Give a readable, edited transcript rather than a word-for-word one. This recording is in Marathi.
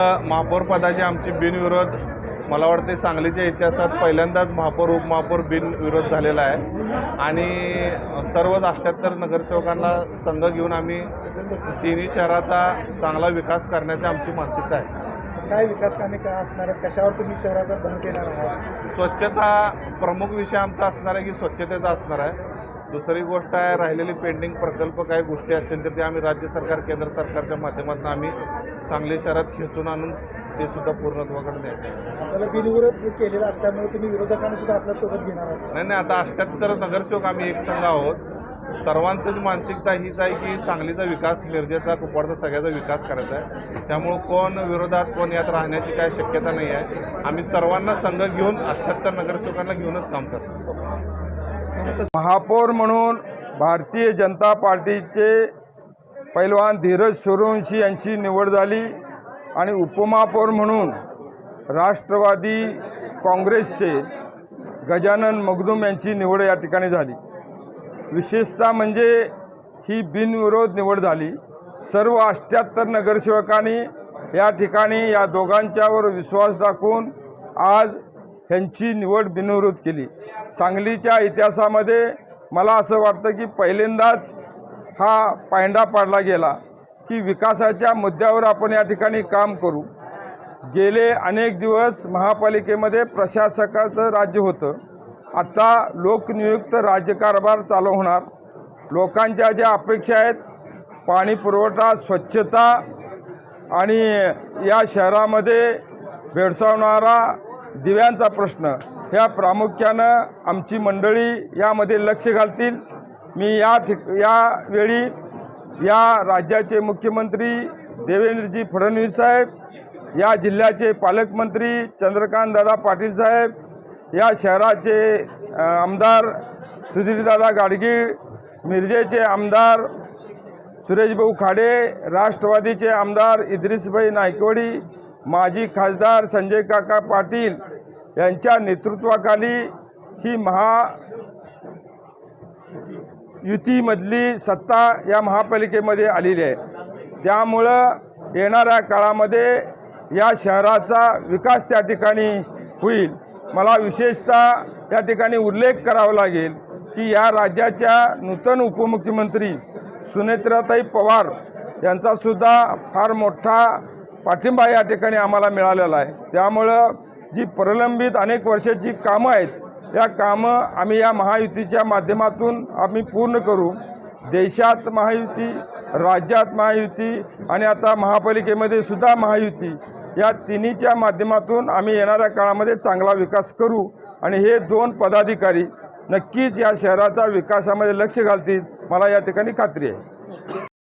महापौर पदाची आमची बिनविरोध मला वाटते सांगलीच्या इतिहासात पहिल्यांदाच महापौर उपमहापौर बिनविरोध झालेला आहे आणि सर्व 78 नगरसेवकांना संघ घेऊन आम्ही तिन्ही शहराचा चांगला विकास करण्याची आमची मानसिकता आहे। काय विकास कामे काय असणार आहेत, कशावर तुम्ही शहराचा भर देणार आहात? स्वच्छता प्रमुख विषय आमचा असणार आहे की स्वच्छतेचा असणार आहे। दुसरी गोष्ट आहे राहिलेली पेंडिंग प्रकल्प काही गोष्टी असतील तर ते आम्ही राज्य सरकार केंद्र सरकारच्या माध्यमातून आम्ही सांगली शहरात खेचून आणून ते सुद्धा पूर्णत्वाकडे न्यायचं। आपल्याला बिनविरोध केलेला असल्यामुळे तुम्ही विरोधकांना सुद्धा आपल्यासोबत घेणार आहात? नाही, आता 78 नगरसेवक आम्ही एक संघ आहोत। सर्वांचीच मानसिकता हीच आहे की सांगलीचा विकास, मिरजेचा, कुपवाडचा सगळ्याचा विकास करायचा आहे। त्यामुळं कोण विरोधात कोण यात राहण्याची काय शक्यता नाही आहे। आम्ही सर्वांना संघ घेऊन 78 नगरसेवकांना घेऊनच काम करतो। महापौर म्हणून भारतीय जनता पार्टीचे पैलवान धीरज सूर्यवंशी यांची निवड झाली आणि उपमहापौर म्हणून राष्ट्रवादी काँग्रेसचे गजानन मगदूम यांची निवड या ठिकाणी झाली। विशेषतः म्हणजे ही बिनविरोध निवड झाली। सर्व 78 नगरसेवकांनी या ठिकाणी या दोघांच्यावर विश्वास दाखवून आज ह्यांची निवड बिनविरोध केली। सांगलीच्या इतिहासामध्ये मला असं वाटतं की पहिल्यांदाच हा पायंडा पाडला गेला की विकासाच्या मुद्द्यावर आपण या ठिकाणी काम करू। गेले अनेक दिवस महापालिकेमध्ये प्रशासकाचं राज्य होतं, आता लोकनियुक्त राज्यकारभार चालू होणार। लोकांच्या ज्या अपेक्षा आहेत, पाणी पुरवठा, स्वच्छता आणि या शहरामध्ये भेडसावणारा दिव्यांचा प्रश्न, ह्या प्रामुख्यानं आमची मंडळी यामध्ये लक्ष घालतील। मी यावेळी या राज्याचे मुख्यमंत्री देवेंद्रजी फडणवीस साहेब, या जिल्ह्याचे पालकमंत्री चंद्रकांतदादा पाटील साहेब, या शहराचे आमदार सुधीरदादा गाडगीळ, मिरजेचे आमदार सुरेशभाऊ खाडे, राष्ट्रवादीचे आमदार इद्रिसभाई नायकवडी, माजी खासदार संजय काका पाटील यांच्या नेतृत्वाखाली ही महायुतीमधली सत्ता या महापालिकेमध्ये आलेली आहे। त्यामुळं येणाऱ्या काळामध्ये या शहराचा विकास त्या ठिकाणी होईल। मला विशेषतः या ठिकाणी उल्लेख करावा लागेल की या राज्याच्या नूतन उपमुख्यमंत्री सुनेत्राताई पवार यांचासुद्धा फार मोठा पाठिंबा या ठिकाणी आम्हाला मिळालेला आहे। त्यामुळं जी प्रलंबित अनेक वर्षाची कामं आहेत, या कामं आम्ही या महायुतीच्या माध्यमातून आम्ही पूर्ण करू। देशात महायुती, राज्यात महायुती आणि आता महापालिकेमध्ये सुद्धा महायुती, या तिन्हीच्या माध्यमातून आम्ही येणाऱ्या काळामध्ये चांगला विकास करू आणि हे दोन पदाधिकारी नक्कीच या शहराच्या विकासामध्ये लक्ष घालतील, मला या ठिकाणी खात्री आहे।